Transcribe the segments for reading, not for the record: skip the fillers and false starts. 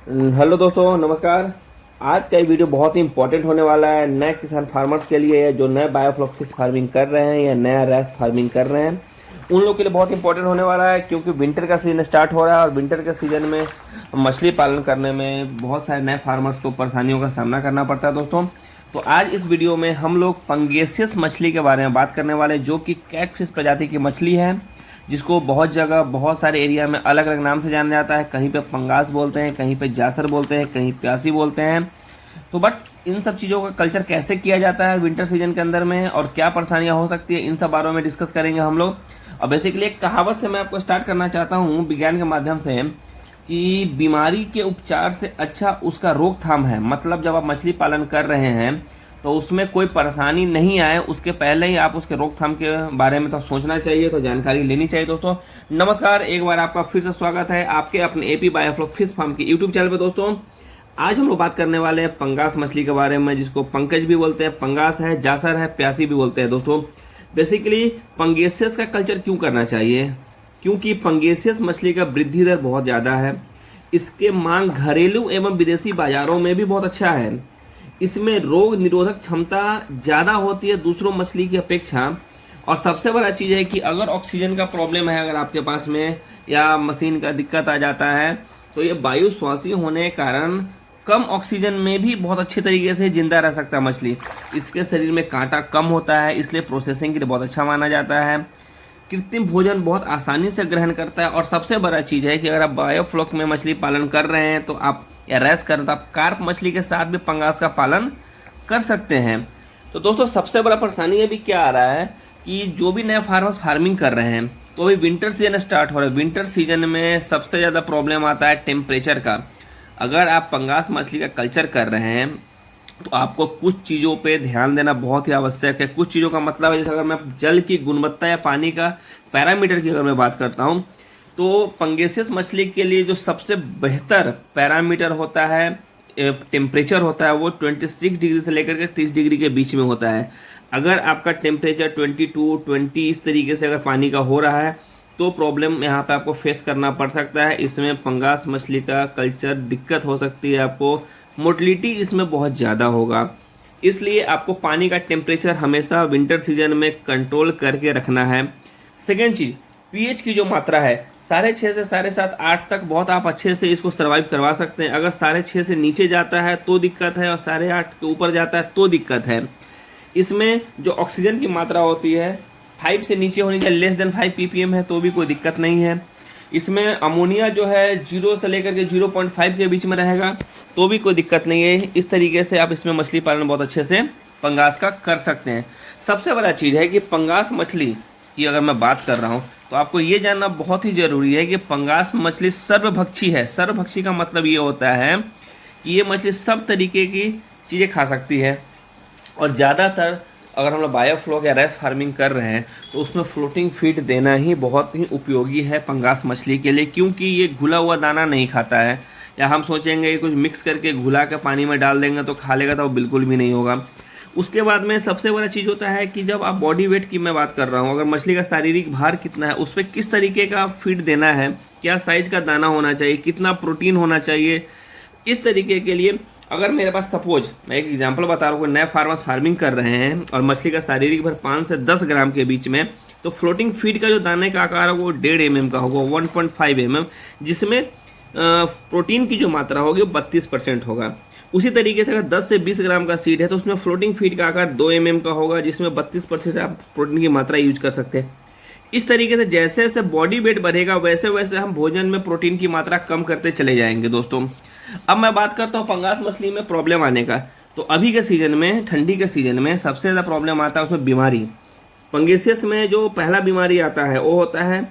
Hello दोस्तों, नमस्कार। आज का ये वीडियो बहुत ही इंपॉर्टेंट होने वाला है नए किसान फार्मर्स के लिए, जो नए बायोफ्लॉक फिश फार्मिंग कर रहे हैं या नया रैस फार्मिंग कर रहे हैं। उन लोग के लिए बहुत इंपॉर्टेंट होने वाला है, क्योंकि विंटर का सीज़न स्टार्ट हो रहा है और विंटर के सीज़न में मछली पालन करने में बहुत सारे नए फार्मर्स को परेशानियों का सामना करना पड़ता है दोस्तों। तो आज इस वीडियो में हम लोग पंगेसियस मछली के बारे में बात करने वाले, जो कि कैटफिश प्रजाति की मछली है, जिसको बहुत जगह बहुत सारे एरिया में अलग अलग नाम से जाना जाता है। कहीं पे पंगास बोलते हैं, कहीं पे जासर बोलते हैं, कहीं प्यासी बोलते हैं। तो बट इन सब चीज़ों का कल्चर कैसे किया जाता है विंटर सीजन के अंदर में, और क्या परेशानियां हो सकती है, इन सब बारों में डिस्कस करेंगे हम लोग। और बेसिकली एक कहावत से मैं आपको स्टार्ट करना चाहता हूँ विज्ञान के माध्यम से, कि बीमारी के उपचार से अच्छा उसका रोकथाम है। मतलब जब आप मछली पालन कर रहे हैं तो उसमें कोई परेशानी नहीं आए, उसके पहले ही आप उसके रोकथाम के बारे में तो सोचना चाहिए, तो जानकारी लेनी चाहिए दोस्तों। नमस्कार, एक बार आपका फिर से स्वागत है आपके अपने एपी बायोफ्लॉक फिश फार्म के यूट्यूब चैनल पे दोस्तों। आज हम लोग बात करने वाले हैं पंगास मछली के बारे में, जिसको पंकज भी बोलते हैं, पंगास है, जासर है, प्यासी भी बोलते हैं दोस्तों। बेसिकली पंगेसियस का कल्चर क्यों करना चाहिए? क्योंकि पंगेसियस मछली का वृद्धि दर बहुत ज़्यादा है। इसके मांग घरेलू एवं विदेशी बाजारों में भी बहुत अच्छा है। इसमें रोग निरोधक क्षमता ज़्यादा होती है दूसरों मछली की अपेक्षा। और सबसे बड़ा चीज़ है कि अगर ऑक्सीजन का प्रॉब्लम है अगर आपके पास में, या मशीन का दिक्कत आ जाता है, तो ये वायु श्वासी होने के कारण कम ऑक्सीजन में भी बहुत अच्छे तरीके से जिंदा रह सकता है मछली। इसके शरीर में कांटा कम होता है, इसलिए प्रोसेसिंग के लिए बहुत अच्छा माना जाता है। कृत्रिम भोजन बहुत आसानी से ग्रहण करता है। और सबसे बड़ा चीज़ है कि अगर आप बायोफ्लॉक में मछली पालन कर रहे हैं तो आप, या रेस कर रहे हैं तो आप कार्प मछली के साथ भी पंगास का पालन कर सकते हैं। तो दोस्तों सबसे बड़ा परेशानी अभी क्या आ रहा है कि जो भी नए फार्मर्स फार्मिंग कर रहे हैं, तो अभी विंटर सीजन स्टार्ट हो रहा है। विंटर सीजन में सबसे ज़्यादा प्रॉब्लम आता है टेम्परेचर का। अगर आप पंगास मछली का कल्चर कर रहे हैं तो आपको कुछ चीज़ों पे ध्यान देना बहुत ही आवश्यक है। कुछ चीज़ों का मतलब है, जैसे अगर मैं जल की गुणवत्ता या पानी का पैरामीटर की अगर मैं बात करता हूँ, तो पंगेसियस मछली के लिए जो सबसे बेहतर पैरामीटर होता है, टेम्परेचर होता है, वो 26 डिग्री से लेकर के 30 डिग्री के बीच में होता है। अगर आपका टेम्परेचर 22, 20 इस तरीके से अगर पानी का हो रहा है तो प्रॉब्लम यहाँ पे आपको फेस करना पड़ सकता है। इसमें पंगास मछली का कल्चर दिक्कत हो सकती है, आपको मोर्टलिटी इसमें बहुत ज़्यादा होगा। इसलिए आपको पानी का टेम्परेचर हमेशा विंटर सीजन में कंट्रोल करके रखना है। सेकेंड चीज़, पीएच की जो मात्रा है 6.5 से 7.5 8 तक बहुत आप अच्छे से इसको सर्वाइव करवा सकते हैं। अगर 6.5 से नीचे जाता है तो दिक्कत है, और 8.5 के ऊपर जाता है तो दिक्कत है। इसमें जो ऑक्सीजन की मात्रा होती है 5 से नीचे होनी चाहिए, लेस देन 5 ppm है तो भी कोई दिक्कत नहीं है। इसमें अमोनिया जो है 0 से लेकर के 0.5 के बीच में रहेगा तो भी कोई दिक्कत नहीं है। इस तरीके से आप इसमें मछली पालन बहुत अच्छे से पंगास का कर सकते हैं। सबसे बड़ा चीज़ है कि पंगास मछली की अगर मैं बात कर रहा हूँ तो आपको ये जानना बहुत ही ज़रूरी है कि पंगास मछली सर्वभक्षी है। सर्वभक्षी का मतलब ये होता है कि ये मछली सब तरीके की चीज़ें खा सकती है। और ज़्यादातर अगर हम लोग बायोफ्लॉक या रेस फार्मिंग कर रहे हैं तो उसमें फ्लोटिंग फीड देना ही बहुत ही उपयोगी है पंगास मछली के लिए, क्योंकि ये घुला हुआ दाना नहीं खाता है। या हम सोचेंगे कुछ मिक्स करके घुला के पानी में डाल देंगे तो खा लेगा, तो वो बिल्कुल भी नहीं होगा। उसके बाद में सबसे बड़ा चीज़ होता है कि जब आप बॉडी वेट की मैं बात कर रहा हूँ, अगर मछली का शारीरिक भार कितना है, उस पर किस तरीके का फीड देना है, क्या साइज का दाना होना चाहिए, कितना प्रोटीन होना चाहिए, इस तरीके के लिए अगर मेरे पास सपोज मैं एक एग्जांपल बता रहा हूँ, नए फार्मर्स फार्मिंग कर रहे हैं और मछली का शारीरिक भार 5 से 10 ग्राम के बीच में, तो फ्लोटिंग फीड का जो दाने का आकार है वो 1.5 mm का होगा, 1.5 mm, जिसमें प्रोटीन की जो मात्रा होगी वो 32% होगा। उसी तरीके से अगर 10 से 20 ग्राम का सीड है तो उसमें फ्लोटिंग फीड का आकार 2 mm का होगा, जिसमें 32% आप प्रोटीन की मात्रा यूज कर सकते हैं। इस तरीके से जैसे जैसे बॉडी वेट बढ़ेगा वैसे वैसे हम भोजन में प्रोटीन की मात्रा कम करते चले जाएंगे दोस्तों। अब मैं बात करता हूँ पंगास मछली में प्रॉब्लम आने का। तो अभी के सीजन में, ठंडी के सीजन में सबसे ज़्यादा प्रॉब्लम आता है उसमें बीमारी। पंगेसियस में जो पहला बीमारी आता है वो होता है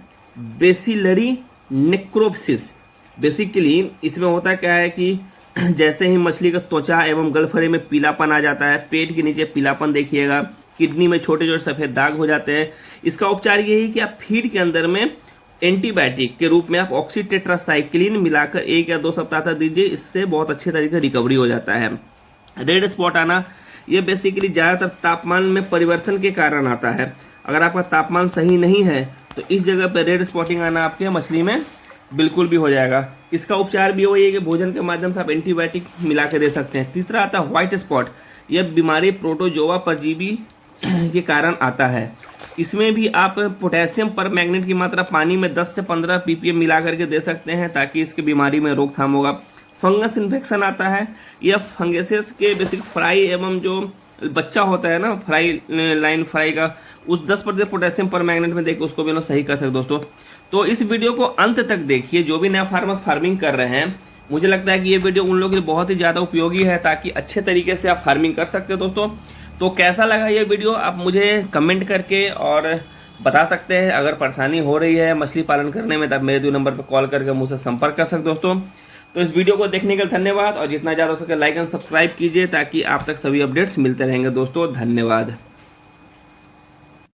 बेसिलरी नेक्रोसिस। बेसिकली इसमें होता क्या है कि जैसे ही मछली का त्वचा एवं गलफड़े में पीलापन आ जाता है, पेट के नीचे पीलापन देखिएगा, किडनी में छोटे छोटे सफ़ेद दाग हो जाते हैं। इसका उपचार ये है कि आप फीड के अंदर में एंटीबायोटिक के रूप में आप ऑक्सीटेट्रासाइक्लिन मिलाकर 1 या 2 सप्ताह तक दीजिए। इससे बहुत अच्छे तरीके से रिकवरी हो जाता है। रेड स्पॉट आना, ये बेसिकली ज़्यादातर तापमान में परिवर्तन के कारण आता है। अगर आपका तापमान सही नहीं है तो इस जगह पर रेड स्पॉटिंग आना आपके मछली में बिल्कुल भी हो जाएगा। इसका उपचार भी वही है कि भोजन के माध्यम से आप एंटीबायोटिक मिला के दे सकते हैं। तीसरा आता है व्हाइट स्पॉट। यह बीमारी प्रोटोजोआ परजीवी के कारण आता है। इसमें भी आप पोटेशियम पर मैग्नेट की मात्रा पानी में 10 से 15 ppm मिला करके दे सकते हैं ताकि इसकी बीमारी में रोकथाम होगा। फंगस इन्फेक्शन आता है। यह फंगसेस के बेसिक फ्राई एवं जो बच्चा होता है ना फ्राई लाइन फ्राई का, उस 10% पोटेशियम पर मैग्नेट में देकर उसको भी सही कर सकते दोस्तों। तो इस वीडियो को अंत तक देखिए। जो भी नया फार्मर्स फार्मिंग कर रहे हैं, मुझे लगता है कि ये वीडियो उन लोगों के लिए बहुत ही ज़्यादा उपयोगी है ताकि अच्छे तरीके से आप फार्मिंग कर सकते हो दोस्तों। तो कैसा लगा ये वीडियो आप मुझे कमेंट करके और बता सकते हैं। अगर परेशानी हो रही है मछली पालन करने में, तब मेरे 2 नंबर पर कॉल करके मुझसे संपर्क कर सकते दोस्तों। तो इस वीडियो को देखने के लिए धन्यवाद, और जितना ज़्यादा हो सके लाइक एंड सब्सक्राइब कीजिए ताकि आप तक सभी अपडेट्स मिलते रहेंगे दोस्तों। धन्यवाद।